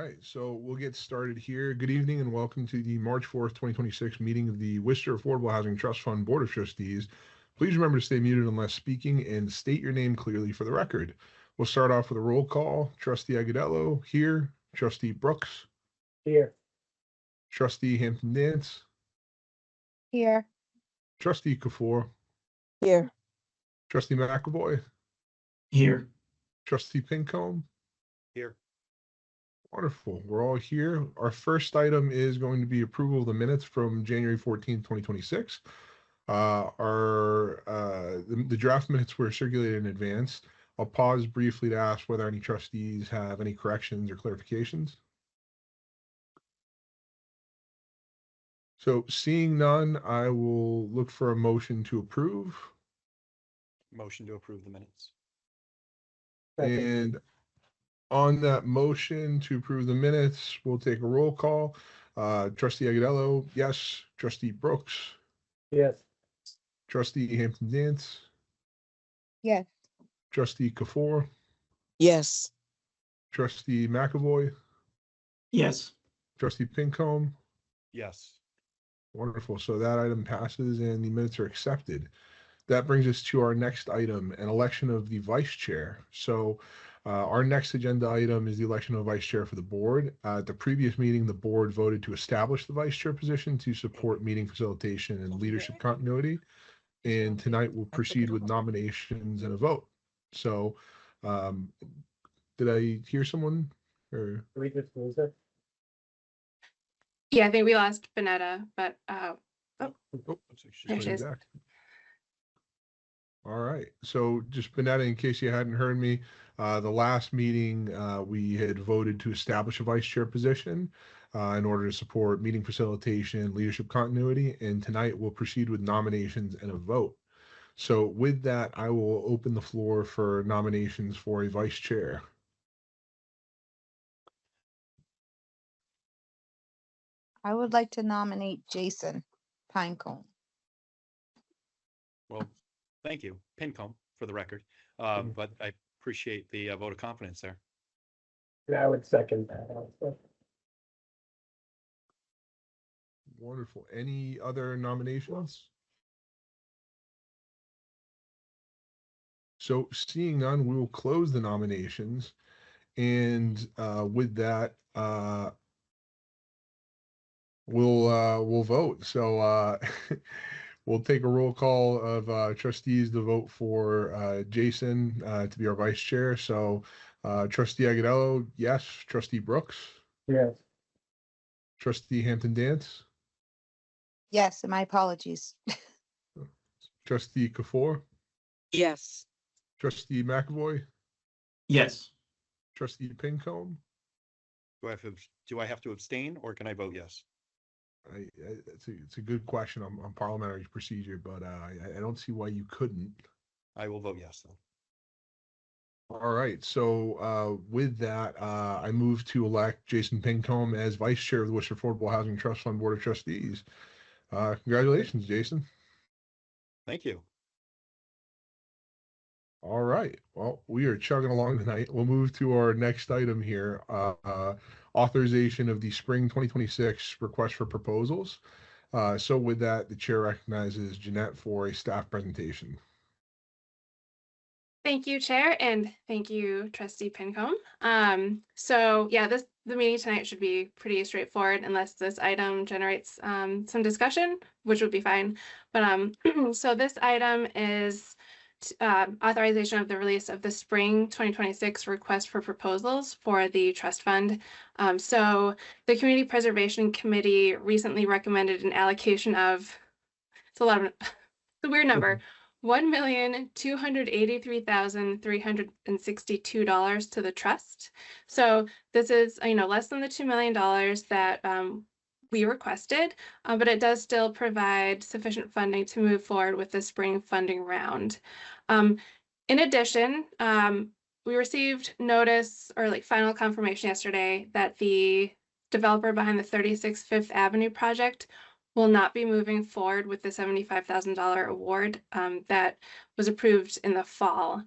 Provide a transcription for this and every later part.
right, so we'll get started here. Good evening and welcome to the March 4th, 2026 meeting of the Worcester Affordable Housing Trust Fund Board of Trustees. Please remember to stay muted unless speaking and state your name clearly for the record. We'll start off with a roll call. Trustee Agudelo here. Trustee Brooks. Here. Trustee Hampton Dance. Here. Trustee Kafour. Here. Trustee McAvoy. Here. Trustee Pincombe. Here. Wonderful. We're all here. Our first item is going to be approval of the minutes from January 14th, 2026. The draft minutes were circulated in advance. I'll pause briefly to ask whether any trustees have any corrections or clarifications. So seeing none, I will look for a motion to approve. Motion to approve the minutes. And on that motion to approve the minutes, we'll take a roll call. Trustee Agudelo, yes. Trustee Brooks. Yes. Trustee Hampton Dance. Yes. Trustee Kafour. Yes. Trustee McAvoy. Yes. Trustee Pincombe. Yes. Wonderful. So that item passes and the minutes are accepted. That brings us to our next item, an election of the vice chair. So our next agenda item is the election of a vice chair for the board. At the previous meeting, the board voted to establish the vice chair position to support meeting facilitation and leadership continuity. And tonight we'll proceed with nominations and a vote. So did I hear someone? Or We just lose it. Yeah, I think we lost Bonetta, but there she is. All right. So just Bonetta, in case you hadn't heard me, the last meeting we had voted to establish a vice chair position in order to support meeting facilitation, leadership continuity, and tonight we'll proceed with nominations and a vote. So with that, I will open the floor for nominations for a vice chair. I would like to nominate Jason Pinecone. Well, thank you, Pincombe, for the record. But I appreciate the vote of confidence there. I would second that also. Wonderful. Any other nominations? So seeing none, we will close the nominations. And with that, we'll vote. So we'll take a roll call of trustees to vote for Jason to be our vice chair. So Trustee Agudelo, yes. Trustee Brooks. Yes. Trustee Hampton Dance. Yes, and my apologies. Trustee Kafour. Yes. Trustee McAvoy. Yes. Trustee Pincombe. Do I have to abstain or can I vote yes? It's a good question on parliamentary procedure, but I don't see why you couldn't. I will vote yes, though. All right. So with that, I move to elect Jason Pincombe as vice chair of the Worcester Affordable Housing Trust Fund Board of Trustees. Congratulations, Jason. Thank you. All right. Well, we are chugging along tonight. We'll move to our next item here. Authorization of the spring 2026 request for proposals. So with that, the chair recognizes Jeanette for a staff presentation. Thank you, Chair, and thank you, Trustee Pincombe. So yeah, the meeting tonight should be pretty straightforward unless this item generates some discussion, which would be fine. But so this item is authorization of the release of the spring 2026 request for proposals for the trust fund. So the Community Preservation Committee recently recommended an allocation of, it's a weird number, $1,283,362 to the trust. So this is, less than the $2 million that we requested, but it does still provide sufficient funding to move forward with the spring funding round. In addition, we received notice or final confirmation yesterday that the developer behind the 36 Fifth Avenue project will not be moving forward with the $75,000 award that was approved in the fall.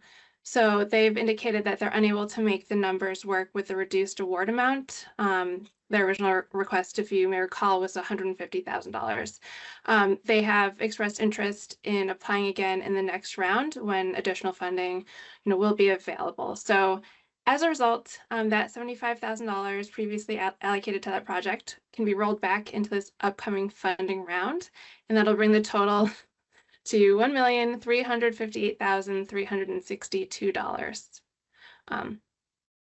So they've indicated that they're unable to make the numbers work with the reduced award amount. Their original request, if you may recall, was $150,000. They have expressed interest in applying again in the next round when additional funding, will be available. So as a result, that $75,000 previously allocated to that project can be rolled back into this upcoming funding round, and that'll bring the total to $1,358,362. And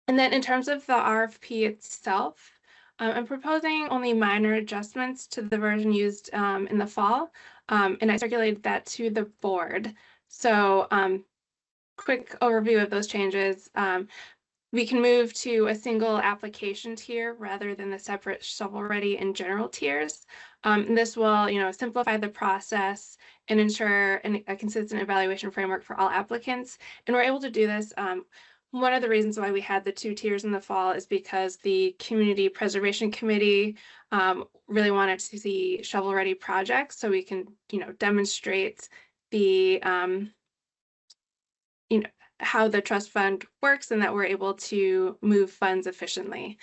then in terms of the RFP itself, I'm proposing only minor adjustments to the version used in the fall, and I circulated that to the board. So quick overview of those changes. We can move to a single application tier rather than the separate shovel-ready and general tiers. And this will, simplify the process and ensure a consistent evaluation framework for all applicants. And we're able to do this. One of the reasons why we had the 2 tiers in the fall is because the Community Preservation Committee really wanted to see shovel-ready projects, so we can, demonstrate the how the trust fund works and that we're able to move funds efficiently.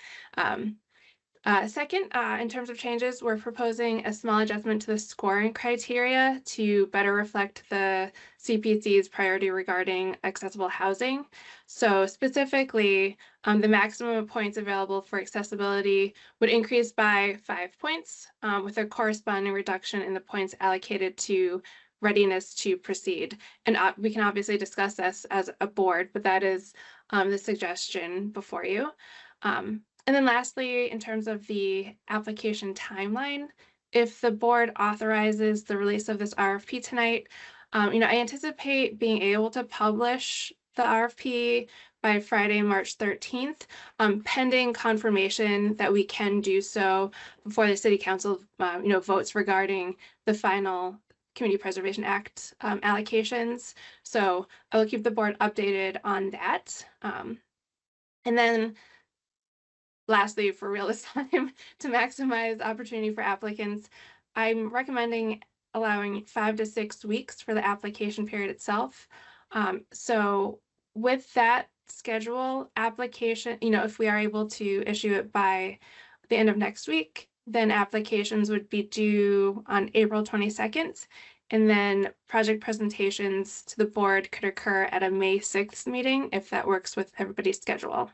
Second, in terms of changes, we're proposing a small adjustment to the scoring criteria to better reflect the CPC's priority regarding accessible housing. So specifically, the maximum of points available for accessibility would increase by 5 points, with a corresponding reduction in the points allocated to readiness to proceed. And we can obviously discuss this as a board, but that is the suggestion before you. And then lastly, in terms of the application timeline, if the board authorizes the release of this RFP tonight, I anticipate being able to publish the RFP by Friday, March 13th, pending confirmation that we can do so before the City Council, votes regarding the final Community Preservation Act allocations. So I will keep the board updated on that. And then lastly, for real this time, to maximize opportunity for applicants, I'm recommending allowing 5 to 6 weeks for the application period itself. So with that schedule application, if we are able to issue it by the end of next week, then applications would be due on April 22nd. And then project presentations to the board could occur at a May 6th meeting if that works with everybody's schedule.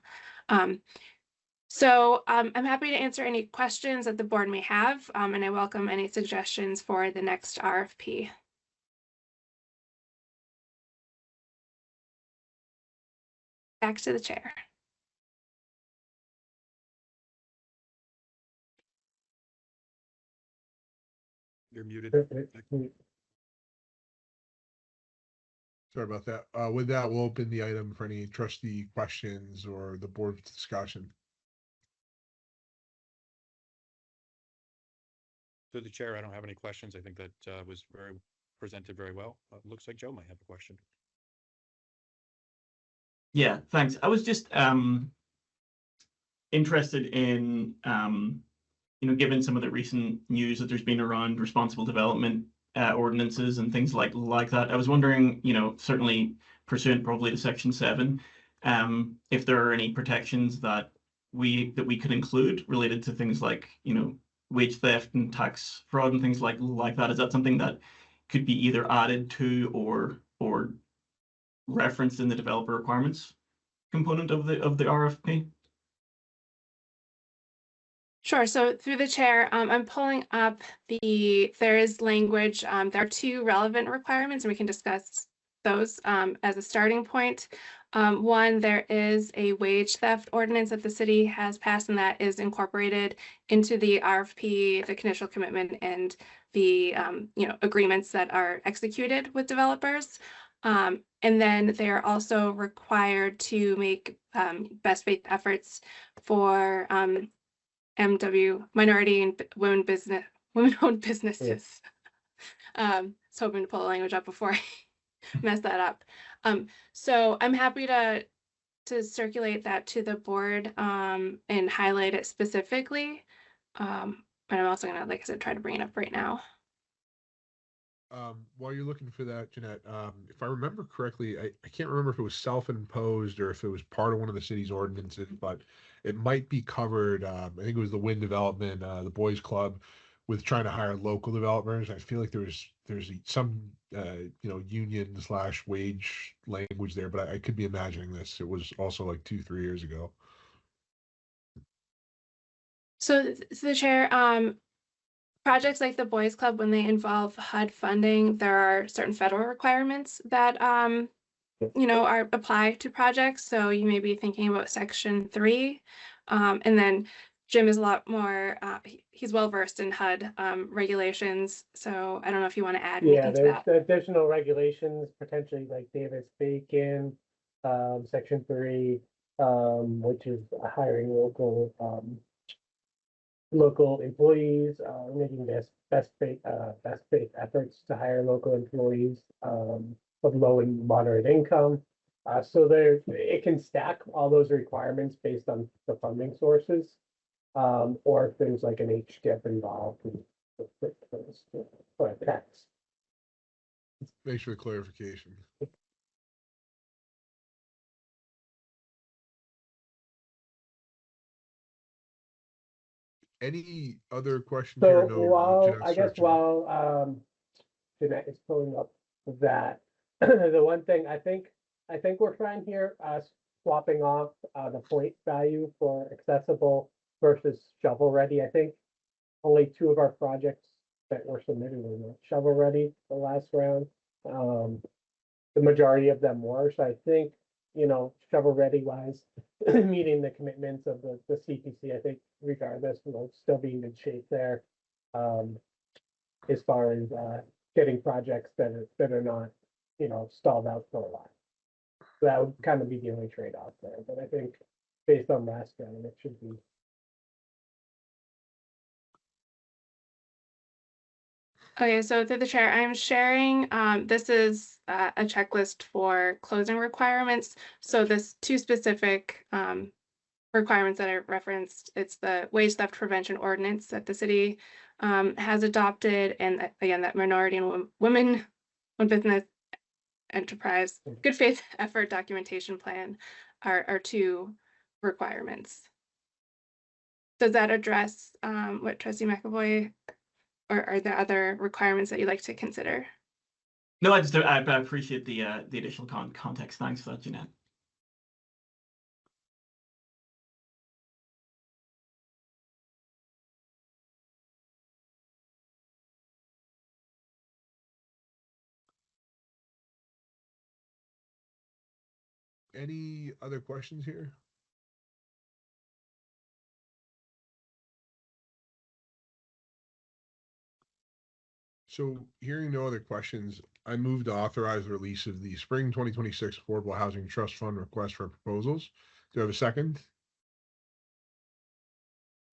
So I'm happy to answer any questions that the board may have, and I welcome any suggestions for the next RFP. Back to the chair. You're muted. Sorry about that. With that, we'll open the item for any trustee questions or the board's discussion. Through the chair, I don't have any questions. I think that was presented very well. Looks like Joe might have a question. Yeah, thanks. I was just interested in, given some of the recent news that there's been around responsible development ordinances and things like that. I was wondering, certainly pursuant probably to Section 7, if there are any protections that we could include related to things like, wage theft and tax fraud and things like that. Is that something that could be either added to or referenced in the developer requirements component of the RFP? Sure. So through the chair, I'm pulling up there is language. There are 2 relevant requirements, and we can discuss those as a starting point. One, there is a wage theft ordinance that the city has passed, and that is incorporated into the RFP, the conditional commitment, and the agreements that are executed with developers. And then they are also required to make best faith efforts for MW, minority and women-owned businesses. I was hoping to pull the language up before I mess that up. So I'm happy to circulate that to the board and highlight it specifically. And I'm also gonna, like I said, try to bring it up right now. While you're looking for that, Jeanette, if I remember correctly, I can't remember if it was self-imposed or if it was part of one of the city's ordinances, but it might be covered. I think it was the Wind Development, the Boys Club, with trying to hire local developers. I feel like there's some union slash wage language there, but I could be imagining this. It was also like 2-3 years ago. So the chair, projects like the Boys Club, when they involve HUD funding, there are certain federal requirements that are apply to projects. So you may be thinking about Section 3, and then Jim is a lot more. He's well versed in HUD regulations. So I don't know if you want to add Yeah, anything to there's that. additional regulations, potentially like Davis-Bacon, Section 3, which is hiring local employees, making best faith efforts to hire local employees, of low and moderate income. So it can stack all those requirements based on the funding sources. Or if there's like an HDIP involved for a tax. Thanks for the clarification. Any other questions here? So No, while, Jeanette's I guess searching. while, Jeanette is pulling up that, the one thing I think we're trying here, swapping off, the point value for accessible versus shovel ready. I think only 2 of our projects that were submitted were not shovel ready the last round. The majority of them were, so I think, shovel ready wise, meeting the commitments of the CPC, I think regardless, we'll still be in good shape there. As far as, getting projects that are not, stalled out for a while. So that would kind of be the only trade-off there, but I think based on last round, it should be. Okay, so through the chair, I'm sharing, this is a checklist for closing requirements. So this 2 specific requirements that I referenced, it's the wage theft prevention ordinance that the city has adopted, and again, that minority and women owned business enterprise good faith effort documentation plan are 2 requirements. Does that address what Trustee McAvoy, or are there other requirements that you'd like to consider? No, I appreciate the additional context. Thanks for that, Jeanette. Any other questions here? So hearing no other questions, I move to authorize the release of the Spring 2026 Affordable Housing Trust Fund request for proposals. Do I have a second?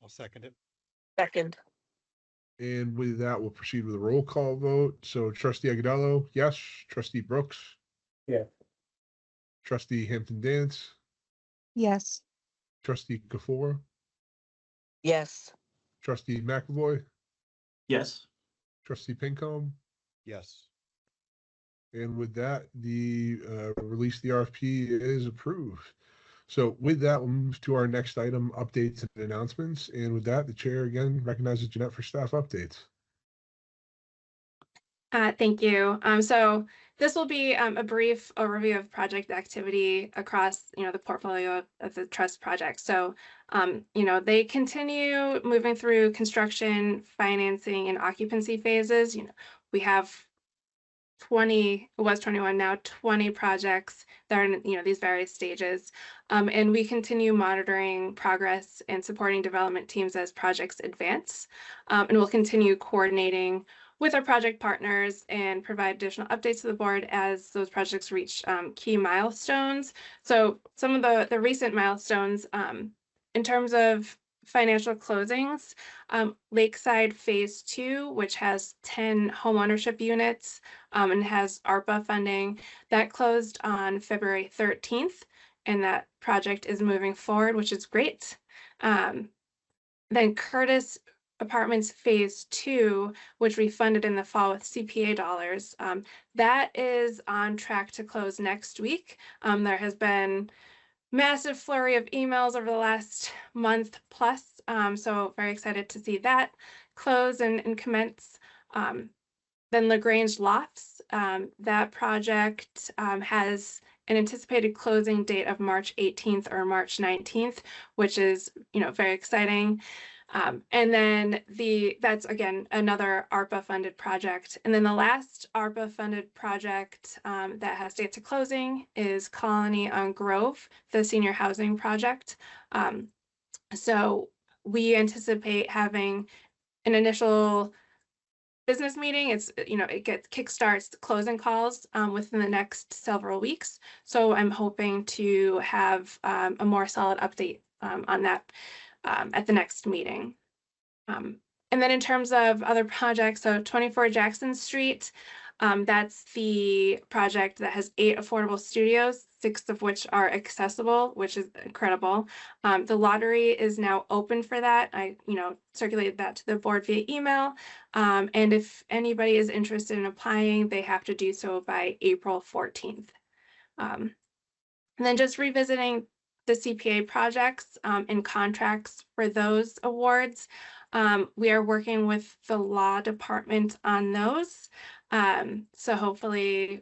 I'll second it. Second. And with that, we'll proceed with a roll call vote. So Trustee Agudelo, yes. Trustee Brooks? Yeah. Trustee Hampton Dance? Yes. Trustee Kafour? Yes. Trustee McAvoy? Yes. Trustee Pincombe? Yes. And with that, the release of the RFP is approved. So with that, we'll move to our next item, updates and announcements. And with that, the chair again recognizes Jeanette for staff updates. Thank you. So this will be a brief overview of project activity across, the portfolio of the trust project. So, they continue moving through construction, financing, and occupancy phases. We have 20, it was 21, now 20 projects that are in, these various stages. And we continue monitoring progress and supporting development teams as projects advance. And we'll continue coordinating with our project partners and provide additional updates to the board as those projects reach key milestones. So some of the recent milestones, in terms of financial closings, Lakeside Phase 2, which has 10 homeownership units and has ARPA funding, that closed on February 13th, and that project is moving forward, which is great. Then Curtis Apartments Phase 2, which we funded in the fall with CPA dollars. That is on track to close next week. There has been massive flurry of emails over the last month plus. So very excited to see that close and commence. Then LaGrange Lofts, that project has an anticipated closing date of March 18th or March 19th, which is, very exciting. And then that's again another ARPA funded project. And then the last ARPA funded project that has date to closing is Colony on Grove, the senior housing project. So we anticipate having an initial business meeting. It gets kickstarts closing calls within the next several weeks. So I'm hoping to have a more solid update on that at the next meeting. And then in terms of other projects, so 24 Jackson Street, that's the project that has 8 affordable studios, 6 of which are accessible, which is incredible. The lottery is now open for that. I, circulated that to the board via email. And if anybody is interested in applying, they have to do so by April 14th. And then just revisiting the CPA projects and contracts for those awards. We are working with the law department on those. So hopefully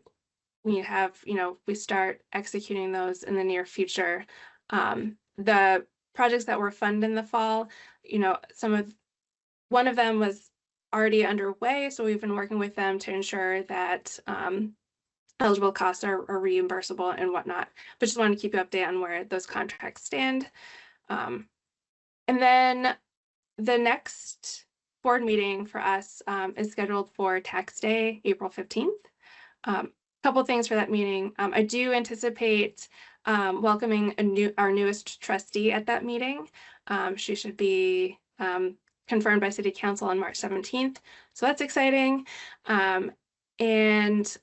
we have, we start executing those in the near future. The projects that were funded in the fall, one of them was already underway. So we've been working with them to ensure that eligible costs are reimbursable and whatnot, but just wanted to keep you updated on where those contracts stand. And then the next board meeting for us is scheduled for tax day, April 15th. Couple things for that meeting. I do anticipate welcoming our newest trustee at that meeting. She should be confirmed by City Council on March 17th. So that's exciting. And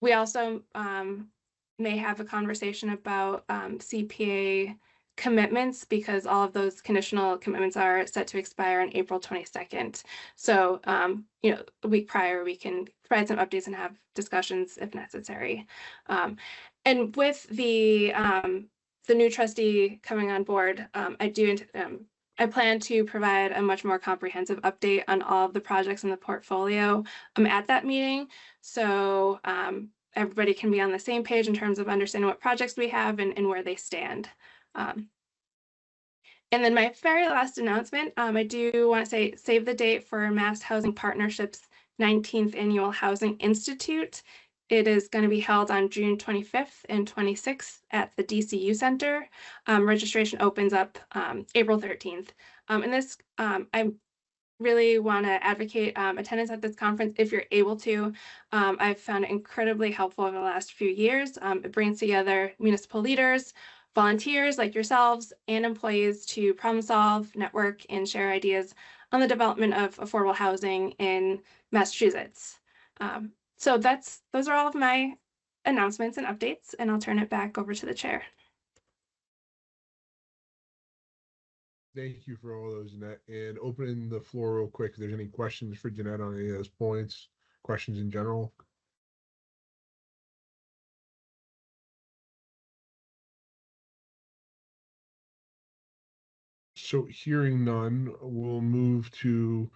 we also may have a conversation about CPA commitments, because all of those conditional commitments are set to expire on April 22nd. So, a week prior, we can provide some updates and have discussions if necessary. And with the new trustee coming on board, I plan to provide a much more comprehensive update on all of the projects in the portfolio at that meeting. So everybody can be on the same page in terms of understanding what projects we have and where they stand. And then my very last announcement, I do want to say, save the date for Mass Housing Partnership's 19th Annual Housing Institute. It is going to be held on June 25th and 26th at the DCU Center. Registration opens up April 13th. And this, I really want to advocate attendance at this conference if you're able to. I've found it incredibly helpful over the last few years. It brings together municipal leaders, volunteers like yourselves, and employees to problem solve, network, and share ideas on the development of affordable housing in Massachusetts. So those are all of my announcements and updates, and I'll turn it back over to the chair. Thank you for all those, Jeanette. And opening the floor real quick, if there's any questions for Jeanette on any of those points, questions in general. So hearing none, we'll move to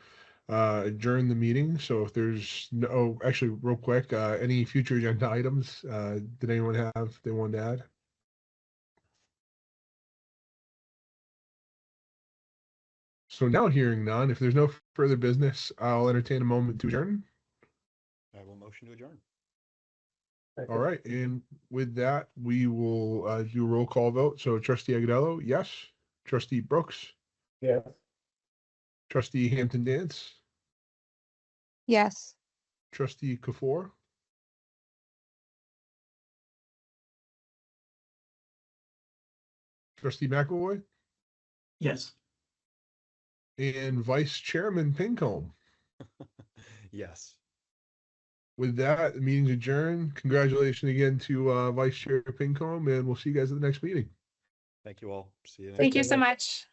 adjourn the meeting. So if there's no, actually real quick, any future agenda items did anyone have they wanted to add? So now hearing none, if there's no further business, I'll entertain a moment to adjourn. I will motion to adjourn. All right, and with that, we will do a roll call vote. So Trustee Agudelo, yes. Trustee Brooks, Yes. Trustee Hampton Dance, Yes. Trustee Kafour, Trustee McElroy, Yes. and Vice Chairman Pincombe. Yes. With that, the meeting's adjourned. Congratulations again to Vice Chair Pincombe, and we'll see you guys at the next meeting. Thank you all. See you next Thank you time. so much.